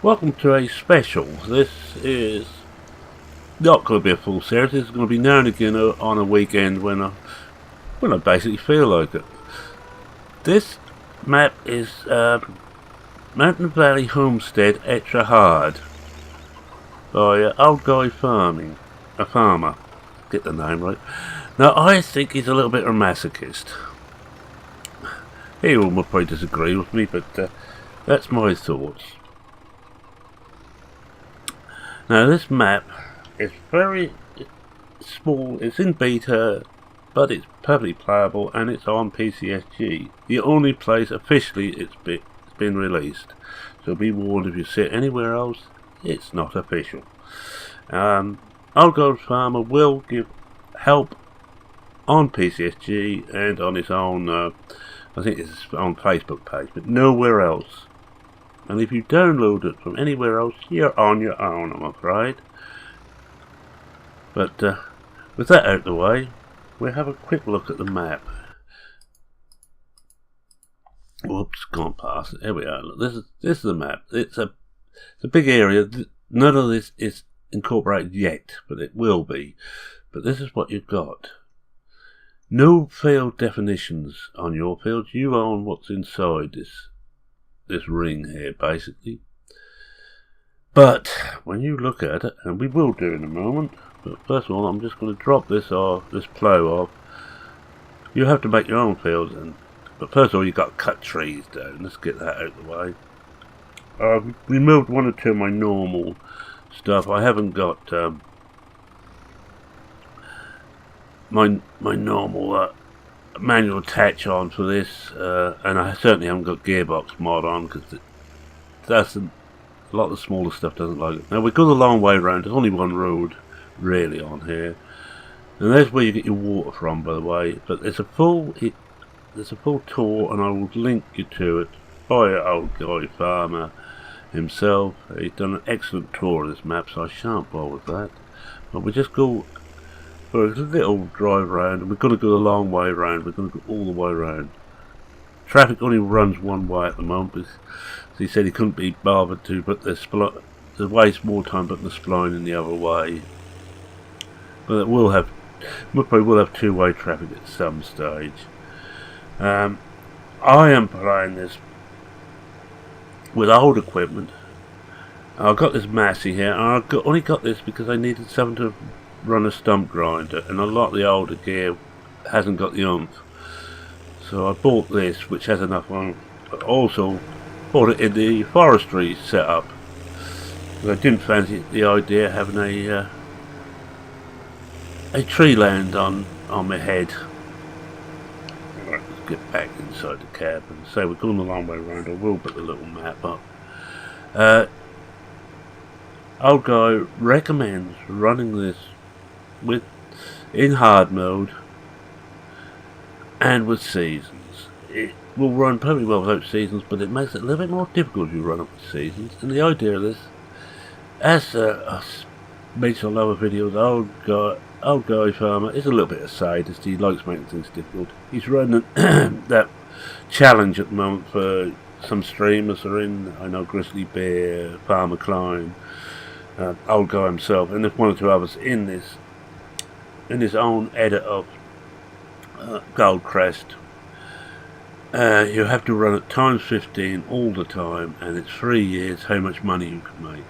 Welcome to a special. This is not going to be a full series. This is going to be now and again on a weekend when I basically feel like it. This map is Mountain Valley Homestead Extra Hard by Old Guy Farming, a farmer. Get the name right. Now I think he's a little bit of a masochist. He will probably disagree with me, but that's my thoughts. Now this map is very small, it's in beta, but it's perfectly playable and it's on PCSG. The only place officially it's been released. So be warned, if you see it anywhere else, it's not official. Old Gold Farmer will give help on PCSG and on his own, I think it's his own Facebook page, but nowhere else. And if you download it from anywhere else, you're on your own, I'm afraid. But with that out of the way, we'll have a quick look at the map. Whoops, gone past it. Here we are. Look, this is the map. It's a big area. None of this is incorporated yet, but it will be. But this is what you've got. No field definitions on your fields. You own what's inside this ring here, basically. But when you look at it, and we will do in a moment, but first of all I'm just going to drop this plough off. You have to make your own fields, but first of all you've got to cut trees down. Let's get that out of the way. I've removed one or two of my normal stuff. I haven't got my normal manual attach on for this, and I certainly haven't got gearbox mod on because that's a lot of the smaller stuff doesn't like it. Now we've got a long way around. There's only one road really on here, and there's where you get your water from, by the way. But there's a full tour, and I will link you to it by Old Guy Farmer himself. He's done an excellent tour of this map, so I shan't bore with that. But we just go for a little drive round, and we're going to go a long way round. We're going to go all the way round. Traffic only runs one way at the moment, because he said he couldn't be bothered to put to waste more time putting the spline in the other way. But we probably will have two-way traffic at some stage. I am playing this with old equipment. I've got this Massey here, and only got this because I needed something to run a stump grinder, and a lot of the older gear hasn't got the oomph. So I bought this, which has enough on, but also bought it in the forestry setup. I didn't fancy the idea of having a tree land on my head. Right, let's get back inside the cab and say we're going a long way around. I will put the little map up. Old Guy recommends running this in hard mode and with seasons. It will run probably well without seasons, but it makes it a little bit more difficult if you run it with seasons. And the idea of this, as mentioned on other videos, Old Guy Farmer is a little bit of a sadist. He likes making things difficult. He's running that challenge at the moment for some streamers are in. I know Grizzly Bear, Farmer Klein, Old Guy himself, and there's one or two others in his own edit of Goldcrest. You have to run it times 15 all the time, and it's 3 years how much money you can make.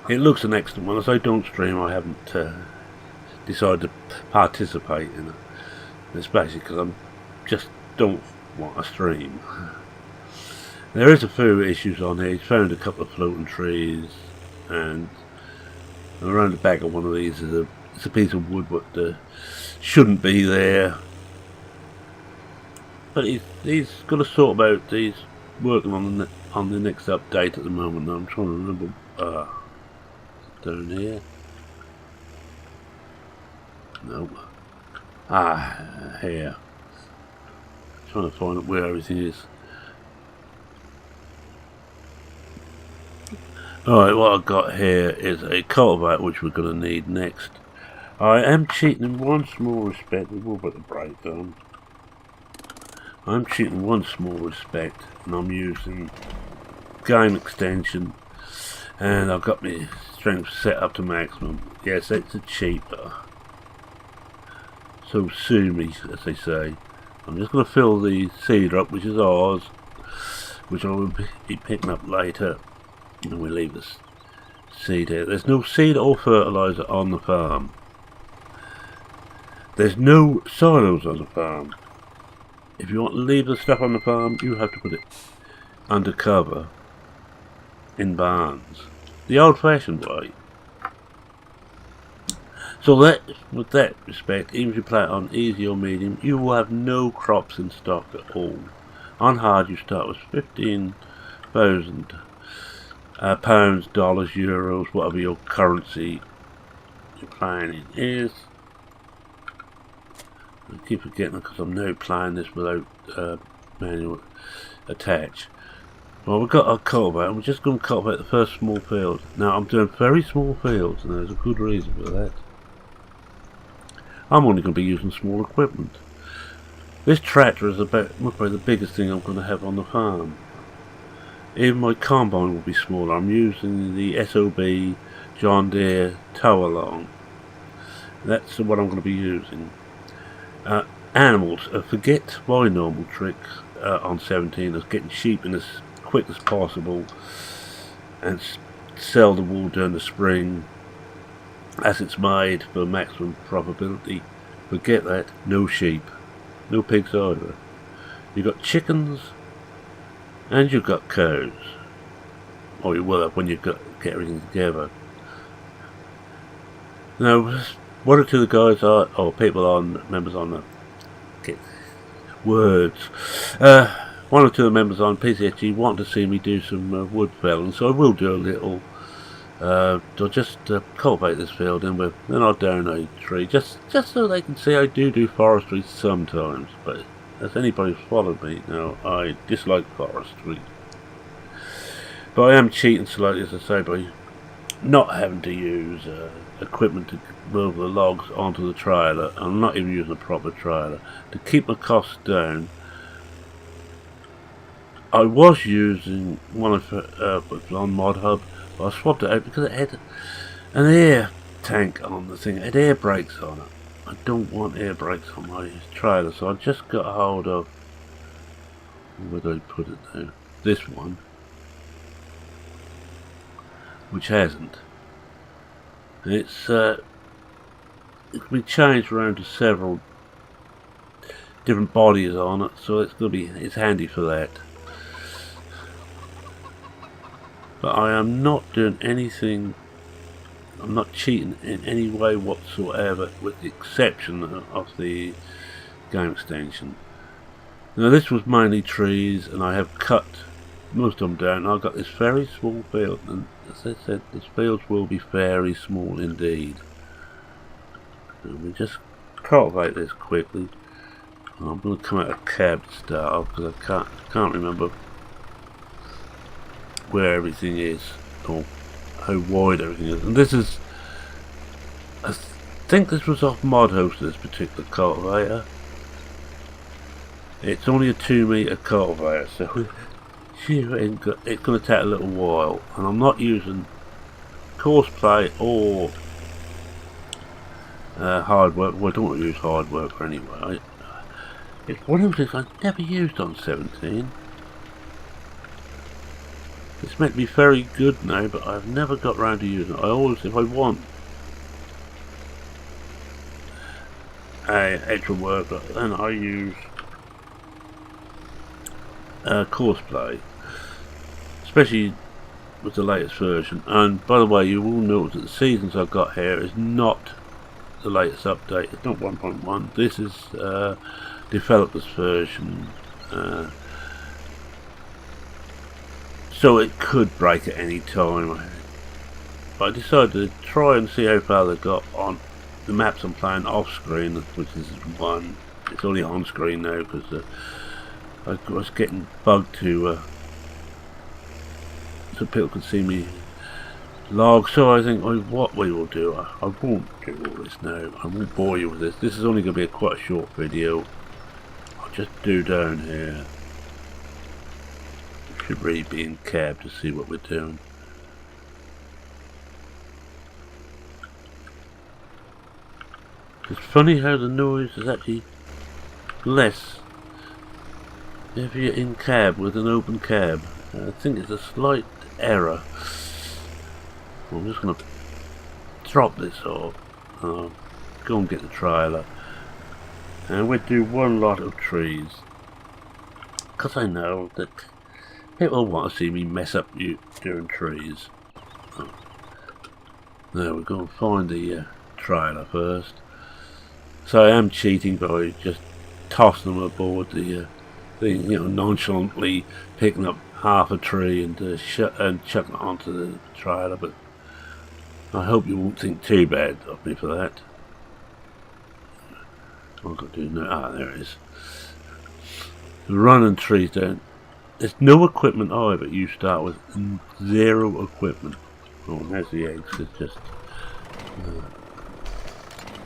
It looks an excellent one. As I don't stream, I haven't decided to participate in it. It's basically because I just don't want to stream. There is a few issues on here. He's found a couple of floating trees, and around the back of one of these is a piece of wood that shouldn't be there. But he's got to sort about these, working on the next update at the moment. I'm trying to remember down here. Nope. Here. Trying to find out where everything is. Alright, what I've got here is a cultivator, which we're going to need next. I am cheating in one small respect. We will put the brake on. I'm cheating in one small respect, and I'm using game extension, and I've got my strength set up to maximum. Yes, it's a cheaper. So sue me, as they say. I'm just going to fill the seeder up, which is ours, which I will be picking up later. And we leave this seed here. There's no seed or fertilizer on the farm. There's no silos on the farm. If you want to leave the stuff on the farm, you have to put it under cover in barns, the old-fashioned way. So that, with that respect, even if you plant on easy or medium, you will have no crops in stock at all. On hard, you start with 15,000 pounds, dollars, euros, whatever your currency you're planning is. I keep forgetting because I'm now playing this without manual attach. Well, we've got our cultivator, and we're just going to cultivate the first small field. Now, I'm doing very small fields, and there's a good reason for that. I'm only going to be using small equipment. This tractor is probably the biggest thing I'm going to have on the farm. Even my combine will be smaller. I'm using the SOB John Deere tow along. That's what I'm going to be using. Animals, forget my normal tricks on 17 of getting sheep in as quick as possible and sell the wool during the spring as it's made for maximum profitability. Forget that. No sheep, no pigs either. You've got chickens and you've got cows, or you will have when you get everything together. Now, one or two of the guys are, or people on, members on the, get words, one or two of the members on PCSG want to see me do some wood felling, so I will do a little. I'll just cultivate this field and then I'll donate a tree, just so they can see I do forestry sometimes. But as anybody's followed me, now I dislike forestry. But I am cheating slightly, as I say, by not having to use equipment to move the logs onto the trailer. I'm not even using a proper trailer to keep my costs down. I was using one of on Mod Hub, but I swapped it out because it had an air tank on the thing. It had air brakes on it. I don't want air brakes on my trailer, so I just got a hold of, where did I put it now? This one, which hasn't. It's been changed around to several different bodies on it, so it's handy for that. But I am not doing anything, I'm not cheating in any way whatsoever, with the exception of the game extension. Now this was mainly trees, and I have cut most of them down. I've got this very small field, and as I said, these fields will be very small indeed. And we just cultivate this quickly. I'm going to come out of cab to start off because I can't remember where everything is or how wide everything is. And this is, I think this was off Mod Host, this particular cultivator. It's only a 2 metre cultivator, so it's going to take a little while. And I'm not using coarse play or hard work. Well, I don't want to use hard work anyway. It's one of the things I've never used on 17. It's meant to be very good now, but I've never got round to using it. I always, if I want extra work, then I use coarse play, especially with the latest version. And by the way, you will notice that the seasons I've got here is not the latest update. It's not 1.1. This is developer's version. So it could break at any time. But I decided to try and see how far they got on the maps I'm playing off screen, which is one. It's only on screen now because I was getting bugged to so people could see me log. So I think what we will do, I won't do all this now. I won't bore you with this. This is only going to be quite a short video. I'll just do down here. should really be in cab to see what we're doing. It's funny how the noise is actually less if you're in cab with an open cab. I think it's a slight error. I'm just going to drop this off. Go and get the trailer. And we'll do one lot of trees. Because I know that people want to see me mess up you doing trees. Now we're going to find the trailer first. So I am cheating by just tossing them aboard the thing, you know, nonchalantly picking up half a tree and chucking it onto the trailer. But I hope you won't think too bad of me for that. What I've got to do now? Ah, there it is. Running trees down. There's no equipment either. You start with 0 equipment. Oh, and there's the eggs. It's just.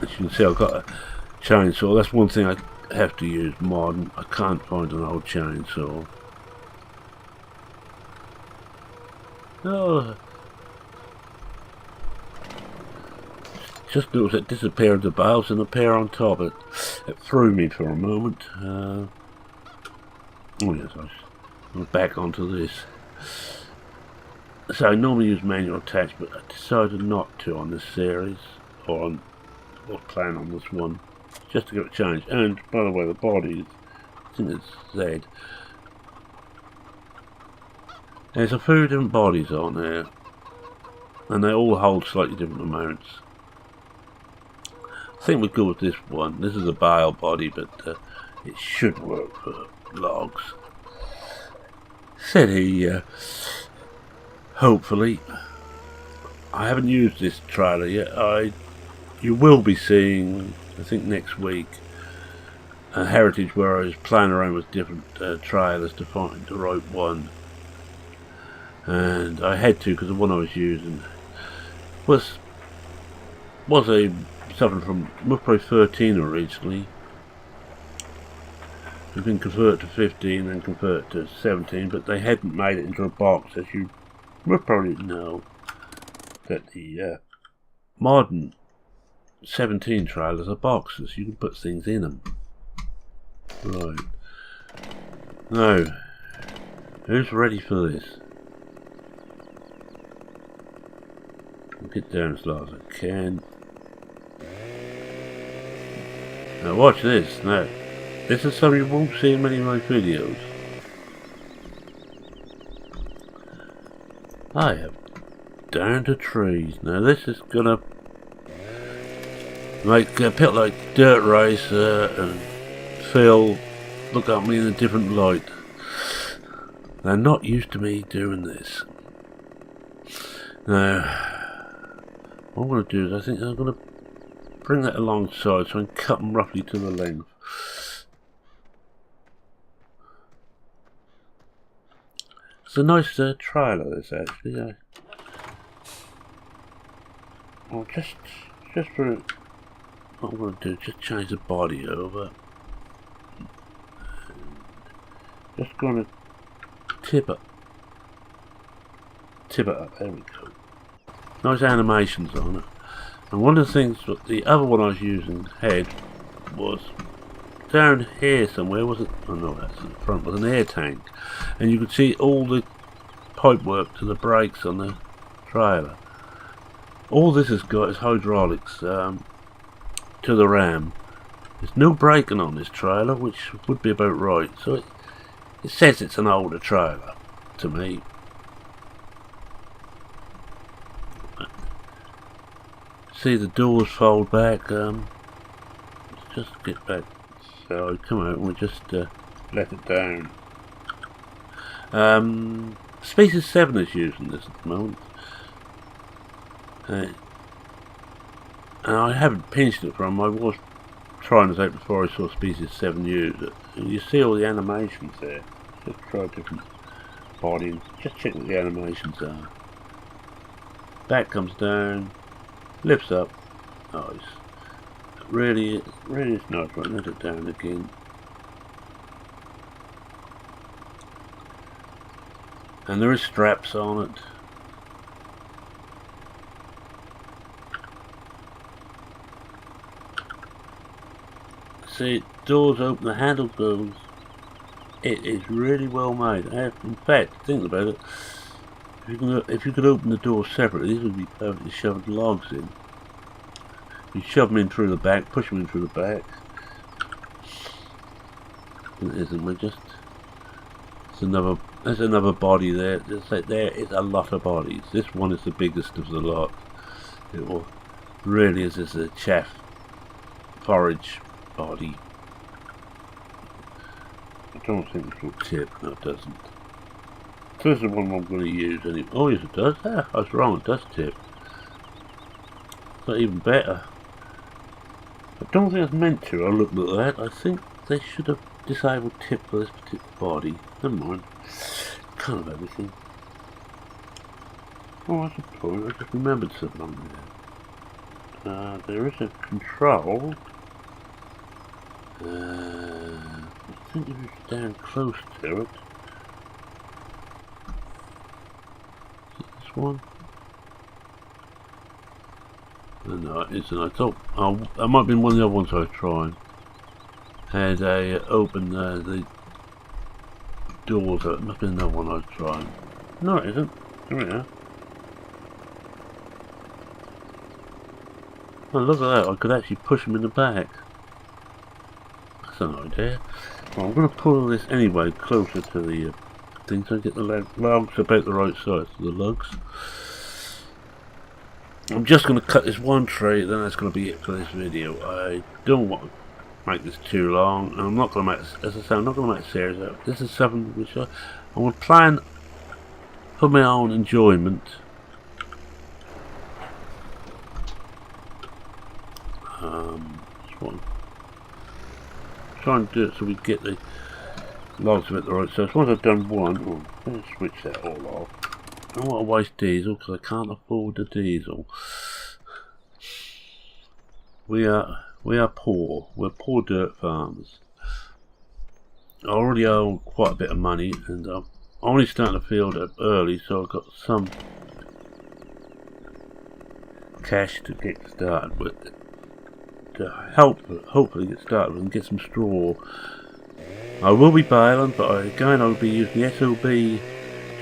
As you can see, I've got a chainsaw. That's one thing I have to use modern. I can't find an old chainsaw. Oh. Just noticed it disappeared the bales and appear on top. It threw me for a moment. Oh yes, I'm back onto this. So I normally use manual attach, but I decided not to on this series, or plan on this one, just to get it changed. And by the way, the body, I think it's Z. There's a few different bodies on there, and they all hold slightly different amounts. I think we'll go with this one. This is a bale body, but it should work for logs. Said he, hopefully. I haven't used this trailer yet. You will be seeing, I think next week, a Heritage where I was playing around with different trailers to find the right one. And I had to, because the one I was using was something from Mupro 13 originally. It's been converted to 15 and converted to 17, but they hadn't made it into a box, as you will probably know that the modern 17 trailers are boxes. You can put things in them. Right. Now, who's ready for this? I'll get down as low as I can. Now watch this. Now, this is something you won't see in many of my videos. I have down to trees. Now this is gonna make a bit like Dirt Racer and Phil look at me in a different light. They're not used to me doing this. Now, what I'm going to do is I think I'm going to bring that alongside so I can cut them roughly to the length. It's a nice trailer, this actually. Well, just for what I'm going to do, just change the body over. Just going to tip it up. There we go. Nice animations on it. And one of the things that the other one I was using had was down here somewhere, was it? Oh no, that's in the front, was an air tank. And you could see all the pipework to the brakes on the trailer. All this has got is hydraulics to the ram. There's no braking on this trailer, which would be about right. So it says it's an older trailer to me. See the doors fold back. Let's just get back. So come out and we'll just let it down. Species 7 is using this at the moment. And I haven't pinched it from. I was trying this out before I saw Species 7 use it. And you see all the animations there. Just try different bodies. Just check what the animations are. Back comes down. Lifts up. Nice. Really is nice. Right, let it down again. And there is straps on it. See, doors open, the handle goes. It is really well made. In fact, think about it. If you could open the door separately, these would be perfectly shoved logs in. You shove them in through the back, push them in through the back. It isn't. We're just. There's another body there. There is a lot of bodies. This one is the biggest of the lot. It will really is a chaff forage body. I don't think this will tip. No, it doesn't. So this is the one I'm going to use. Oh, yes, it does. Ah, I was wrong. It does tip. It's not even better. I don't think it's meant to. I looked at that. I think they should have disabled tip for this particular body. Never mind. Kind of everything. Oh, that's a point. I just remembered something on there. There is a control. I think if you stand close to it. Is it this one? No, it isn't. I thought that might have been one of the other ones I was trying. Had I opened the doors, it must have been another one I was trying. No, it isn't. There we are. Oh, look at that, I could actually push them in the back. That's an idea. Well, I'm going to pull this anyway closer to the thing so I get the logs about the right size of the lugs. I'm just going to cut this one tree, then that's going to be it for this video. I don't want to make this too long, and I'm not going to make, as I say, I'm not going to make a series out. This is something which I want to plan for my own enjoyment. Try and do it so we get the logs a bit the right size. Once I've done one, I'm going to switch that all off. I don't want to waste diesel because I can't afford the diesel. We are poor. We're poor dirt farmers. I already owe quite a bit of money, and I'm only starting to field up early, so I've got some cash to get started with. To hopefully get started and get some straw. I will be baling, but again I will be using the SOB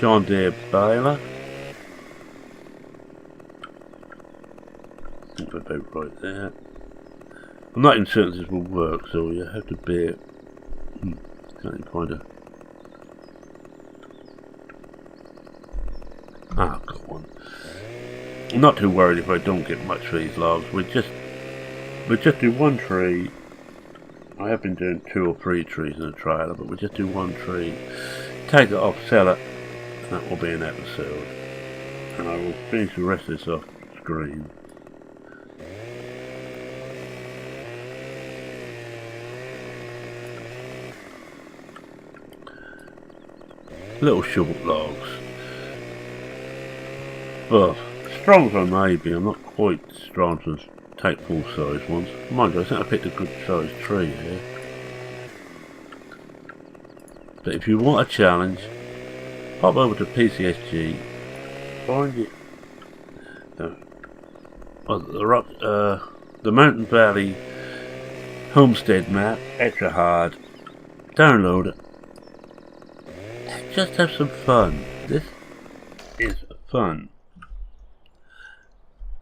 John Deere baler. I think we're about right there. I'm not even certain this will work, so you have to bear. Can't even find a. I've got one. I'm not too worried if I don't get much for these logs. We just do one tree. I have been doing 2 or 3 trees in a trailer, but we just do one tree, take it off, sell it, and that will be an episode. And I will finish the rest of this off screen. Little short logs. Well, strong as I may be, I'm not quite strong to take full size ones. Mind you, I think I picked a good sized tree here. But if you want a challenge, pop over to PCSG, find it. The Mountain Valley Homestead map, extra hard. Download it. Just have some fun. This is fun.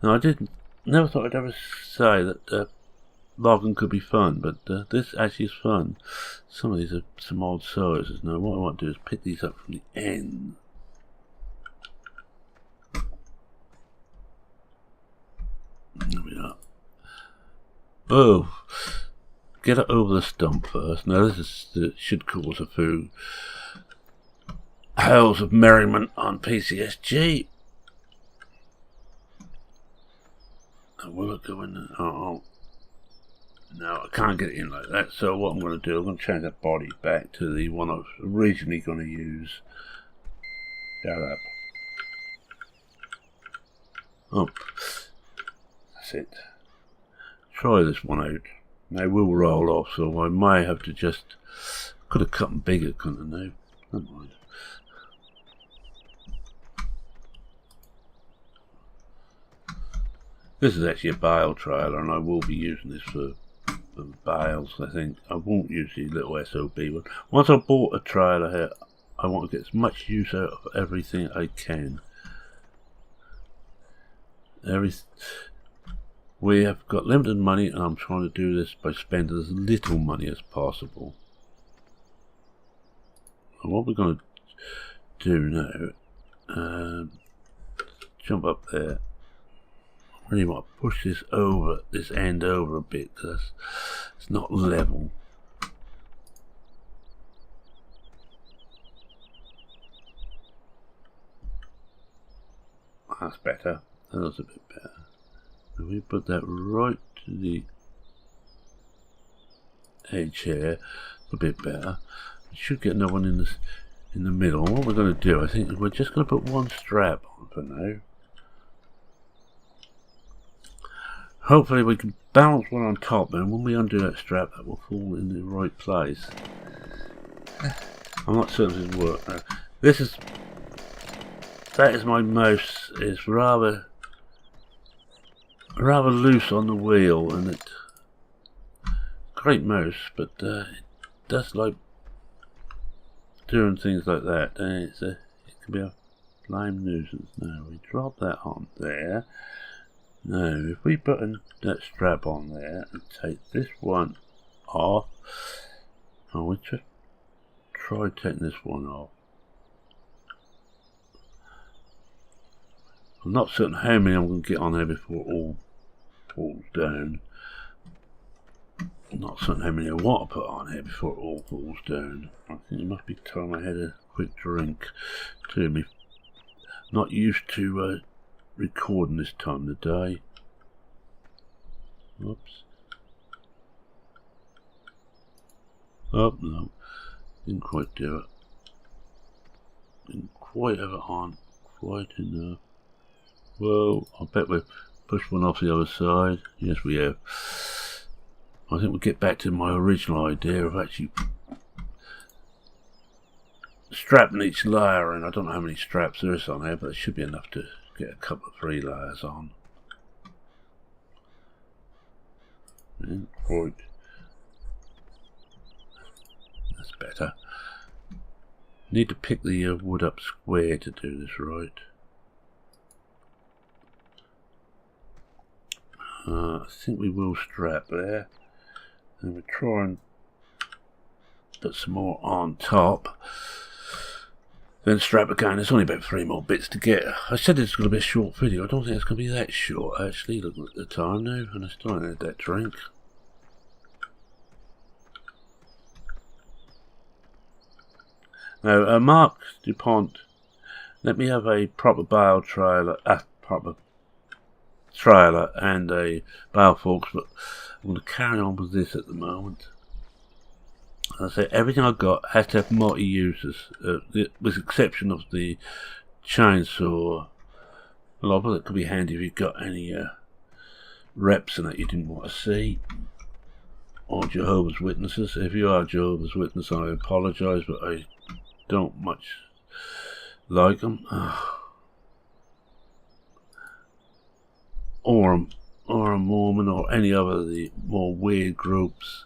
Now never thought I'd ever say that logging could be fun, but this actually is fun. Some of these are some old sizes. Now what I want to do is pick these up from the end. There we are. Oh, get it over the stump first. Now this should cause a few howls of merriment on PCSG. Will it go in there? Oh, no, I can't get it in like that. So what I'm going to do, I'm going to change that body back to the one I was originally going to use. Shut up. Oh, that's it. Try this one out. They will roll off, so I may have to just. Could have cut them bigger, couldn't I? No, never mind. This is actually a bale trailer, and I will be using this for bales, I think. I won't use the little SOB one. Once I've bought a trailer here, I want to get as much use out of everything I can. We have got limited money, and I'm trying to do this by spending as little money as possible. And what we're going to do now, jump up there. I really want to push this end over a bit, because it's not level. That's better. That's a bit better. If we put that right to the edge here, it's a bit better. We should get another one in the middle. And what we're going to do, I think we're just going to put one strap on for now. Hopefully we can balance one on top, and when we undo that strap, that will fall in the right place. I'm not certain this will work now. That is my mouse. It's rather loose on the wheel, and it great mouse, but it does like doing things like that. And it can be a lime nuisance. Now we drop that on there. Now if we put that strap on there and take this one off, and we just try taking this one off. I'm not certain how many I'm going to get on there before it all falls down. I'm not certain how many I want to put on here before it all falls down. I think it must be time I had a quick drink to me. Not used to recording this time of the day. Oops. Oh no, didn't quite do it. Didn't quite have it on quite enough. Well, I bet we've pushed one off the other side. Yes, we have. I think we'll get back to my original idea of actually strapping each layer in. I don't know how many straps there is on there, but it should be enough to get a couple of 3 layers on. And quite. That's better. Need to pick the wood up square to do this right. I think we will strap there, and we'll try and put some more on top, then strap again. There's only about 3 more bits to get. I said it's going to be a short video. I don't think it's going to be that short actually, looking at the time now, and I still haven't had that drink. Now Mark DuPont let me have a proper bale trailer, and a bale forks, but I'm going to carry on with this at the moment. As I say, everything I've got has to have multi-uses, with the exception of the chainsaw. A lot of it could be handy if you've got any reps in that you didn't want to see, or Jehovah's Witnesses. If you are Jehovah's Witness, I apologise, but I don't much like them. Or a Mormon, or any other of the more weird groups.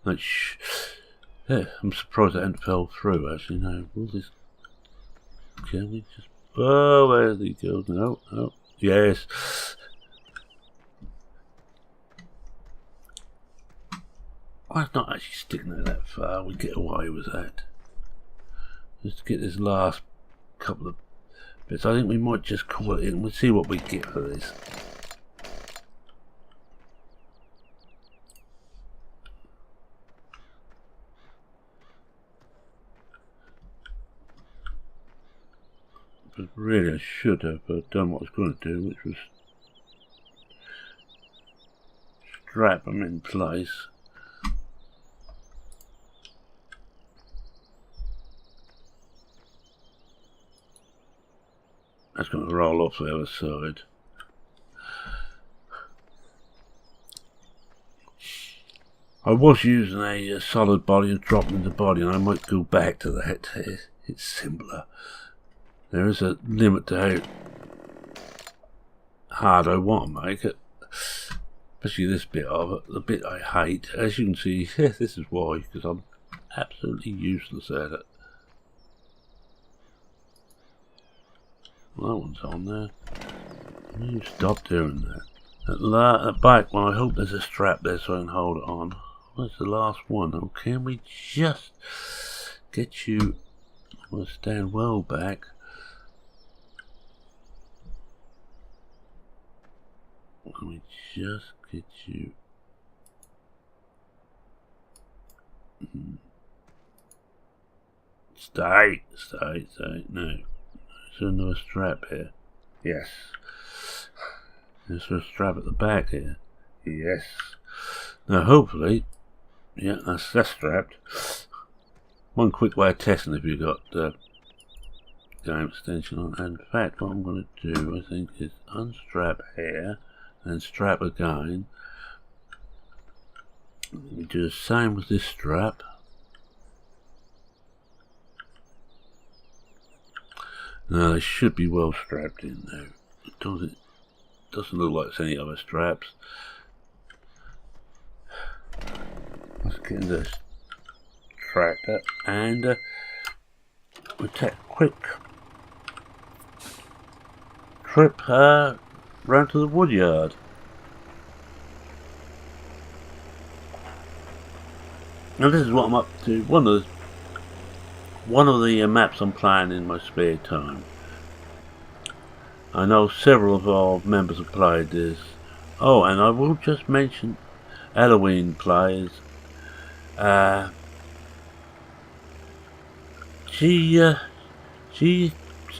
Yeah, I'm surprised it hadn't fell through actually. No, will this? Can we just? Oh, there he goes. No, no, yes. I'm not actually sticking it that far. We get away with that. Just to get this last couple of bits. I think we might just call it in. We'll see what we get for this. But really I should have done what I was going to do, which was strap them in place. That's going to roll off the other side. I was using a solid body and dropping the body, and I might go back to that it's simpler. There is a limit to how hard I want to make it. Especially this bit of it, the bit I hate. As you can see, this is why, because I'm absolutely useless at it. Well, that one's on there. You stop doing that. At the back one, I hope there's a strap there so I can hold it on. Where's the last one? Oh, can we just get you... I'm going to stand well back. Can we just get you... Stay. No. Is there another strap here? Yes. Is there a strap at the back here? Yes. Now hopefully, yeah, that's strapped. One quick way of testing if you've got game extension on. And in fact, what I'm going to do, I think, is unstrap here and strap again. We do the same with this strap. Now they should be well strapped in now. It doesn't look like it's any other straps. Let's get this tractor and we'll take a quick trip round to the wood yard. Now this is what I'm up to. One of the maps I'm playing in my spare time. I know several of our members have played this. Oh, and I will just mention Halloween players. She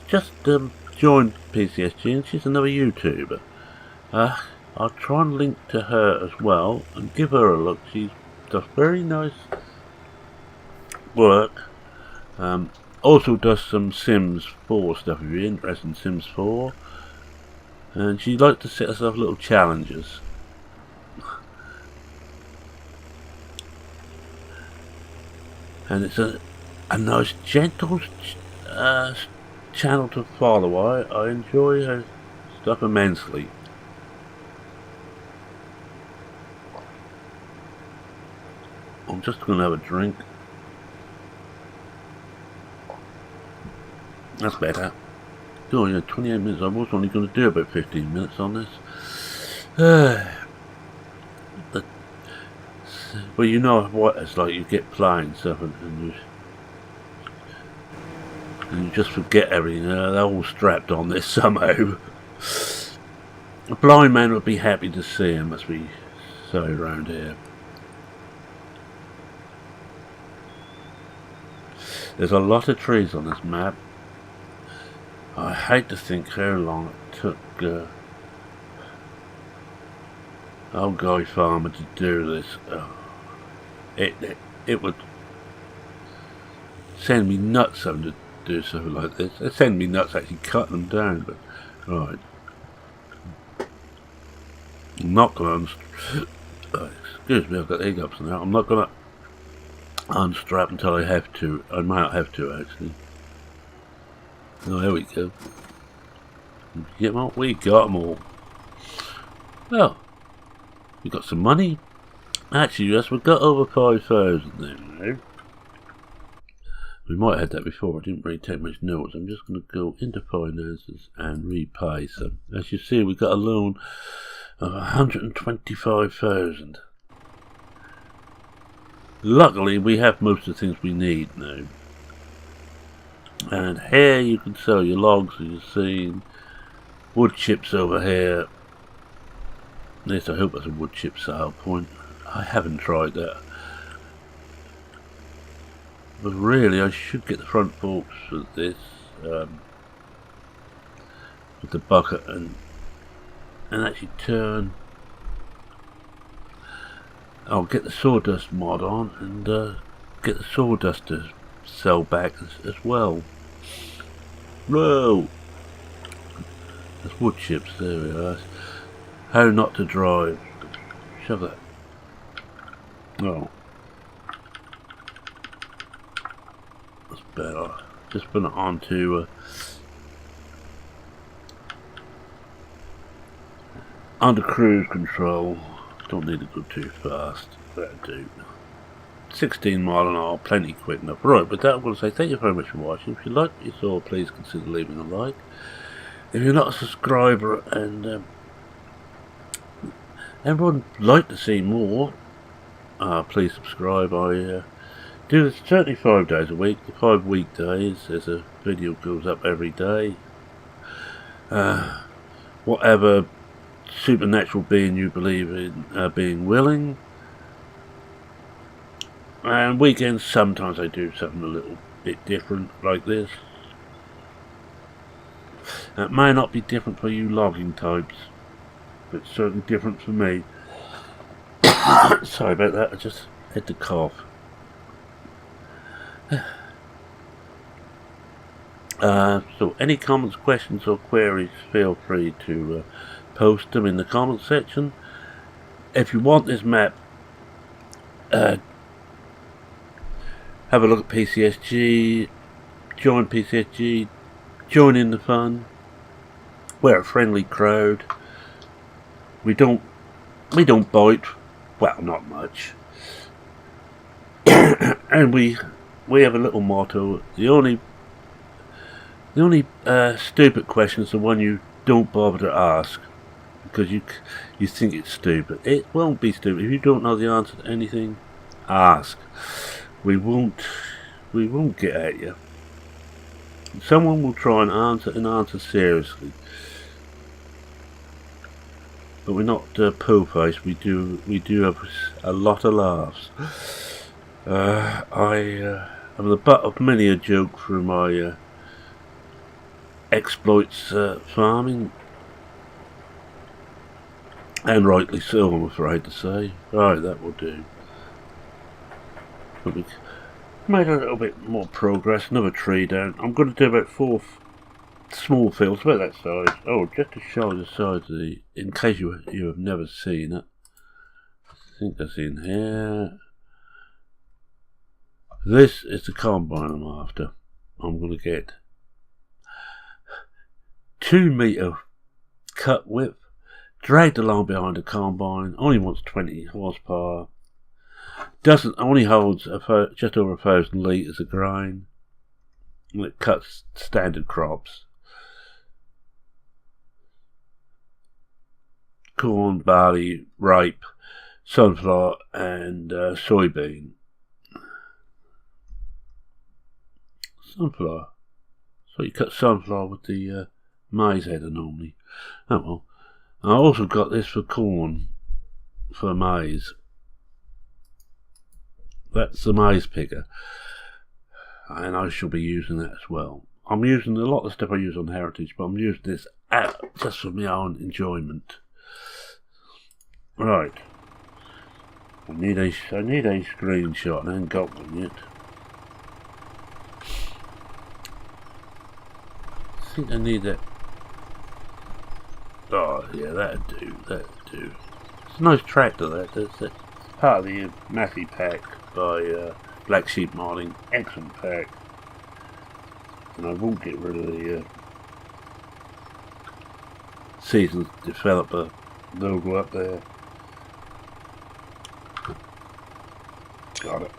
just joined PCSG and she's another YouTuber. I'll try and link to her as well and give her a look. She does very nice work. Also does some Sims 4 stuff if you're interested in Sims 4. And she likes to set herself little challenges. And it's a nice gentle channel to follow. I enjoy her stuff immensely. I'm just going to have a drink. That's better. Oh yeah, 28 minutes. I was only going to do about 15 minutes on this. But you know what it's like. You get playing stuff and you just forget everything. They're all strapped on this somehow. A blind man would be happy to see him, as we say around here. There's a lot of trees on this map. I hate to think how long it took old Guy Farmer to do this. It would send me nuts having to do something like this. It send me nuts actually cutting them down, but right. I'm not going to excuse me, I've got hiccups now. I'm not going to unstrap until I have to. I might have to actually. Oh, there we go. Get them all. We got them all. Well, we got some money. Actually, yes, we've got over 5,000 now. We might have had that before. I didn't really take much notes. I'm just going to go into finances and repay some. As you see, we've got a loan of 125,000. Luckily, we have most of the things we need now. And here you can sell your logs, as you've seen. Wood chips over here. At least I hope that's a wood chip sale point. I haven't tried that. But really, I should get the front forks for this. With the bucket and actually turn. I'll get the sawdust mod on and get the sawdust to sell back as well. Whoa! There's wood chips, there we are. How not to drive. Shove that. Oh. That's better. just put it onto under cruise control. Don't need to go too fast. That'll do. 16 mile an hour, plenty quick enough. Right, but that I'm going to say thank you very much for watching. If you like what you saw, please consider leaving a like. If you're not a subscriber and everyone would like to see more, please subscribe. I do this certainly 5 days a week, 5 weekdays. There's a video goes up every day. Whatever supernatural being you believe in being willing. And weekends sometimes I do something a little bit different like this. It may not be different for you logging types, but it's certainly different for me. Sorry about that, I just had to cough. So any comments, questions or queries, feel free to post them in the comment section. If you want this map, have a look at PCSG, join PCSG, join in the fun. We're a friendly crowd. We don't bite, well, not much. And we have a little motto: the only stupid question is the one you don't bother to ask, because you think it's stupid. It won't be stupid. If you don't know the answer to anything, ask. We won't get at you. Someone will try and answer seriously. But we're not poo-faced. We do have a lot of laughs. I am the butt of many a joke through my exploits farming, and rightly so, I'm afraid to say. Right, that will do. But we made a little bit more progress. Another tree down. I'm going to do about 4 small fields, about that size. Oh, just to show the size of the, in case you have never seen it. I think that's in here. This is the combine I'm after. I'm going to get 2 metre cut width, dragged along behind the combine. Only wants 20 horsepower. Only holds just over 1,000 litres of grain. And it cuts standard crops: corn, barley, rape, sunflower and soybean. Sunflower. So you cut sunflower with the maize header normally. Oh well. I also got this for corn, for maize. That's the maize picker, and I shall be using that as well. I'm using a lot of stuff I use on Heritage, but I'm using this just for my own enjoyment. Right. I need a screenshot, and I haven't got one yet. I think I need that. Oh yeah, that'd do. It's a nice tractor. That's part of the Massey pack by Black Sheep Modding. Excellent pack. And I won't get rid of the seasoned developer logo up there. Got it.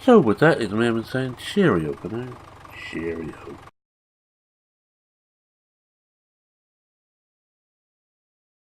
So with that, it's me saying cheerio for now. Cheerio.